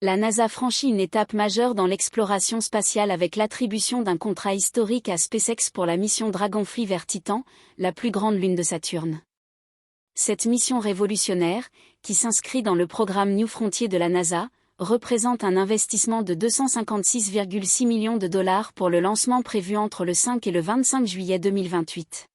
La NASA franchit une étape majeure dans l'exploration spatiale avec l'attribution d'un contrat historique à SpaceX pour la mission Dragonfly vers Titan, la plus grande lune de Saturne. Cette mission révolutionnaire, qui s'inscrit dans le programme New Frontier de la NASA, représente un investissement de 256,6 millions de dollars pour le lancement prévu entre le 5 et le 25 juillet 2028.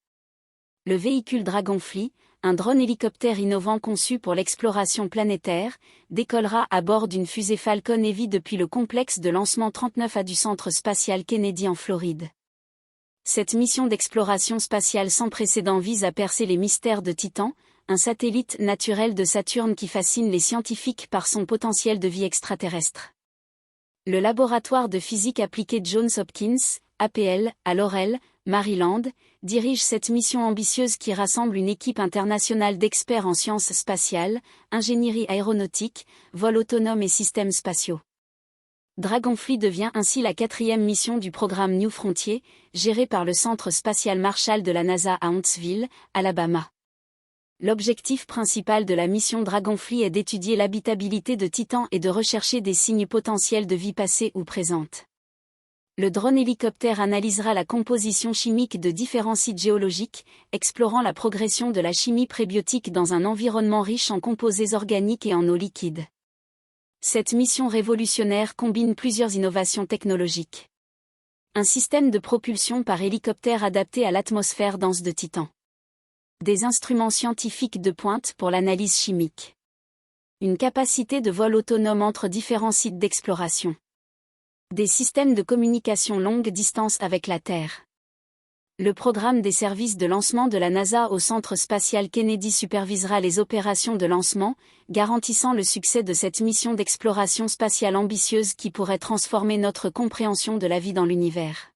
Le véhicule Dragonfly, un drone-hélicoptère innovant conçu pour l'exploration planétaire, décollera à bord d'une fusée Falcon Heavy depuis le complexe de lancement 39A du Centre spatial Kennedy en Floride. Cette mission d'exploration spatiale sans précédent vise à percer les mystères de Titan, un satellite naturel de Saturne qui fascine les scientifiques par son potentiel de vie extraterrestre. Le laboratoire de physique appliquée Johns Hopkins, APL, à Laurel, Maryland, dirige cette mission ambitieuse qui rassemble une équipe internationale d'experts en sciences spatiales, ingénierie aéronautique, vol autonome et systèmes spatiaux. Dragonfly devient ainsi la 4e mission du programme New Frontier, géré par le Centre spatial Marshall de la NASA à Huntsville, Alabama. L'objectif principal de la mission Dragonfly est d'étudier l'habitabilité de Titan et de rechercher des signes potentiels de vie passée ou présente. Le drone-hélicoptère analysera la composition chimique de différents sites géologiques, explorant la progression de la chimie prébiotique dans un environnement riche en composés organiques et en eau liquide. Cette mission révolutionnaire combine plusieurs innovations technologiques. Un système de propulsion par hélicoptère adapté à l'atmosphère dense de Titan. Des instruments scientifiques de pointe pour l'analyse chimique. Une capacité de vol autonome entre différents sites d'exploration. Des systèmes de communication longue distance avec la Terre. Le programme des services de lancement de la NASA au Centre spatial Kennedy supervisera les opérations de lancement, garantissant le succès de cette mission d'exploration spatiale ambitieuse qui pourrait transformer notre compréhension de la vie dans l'univers.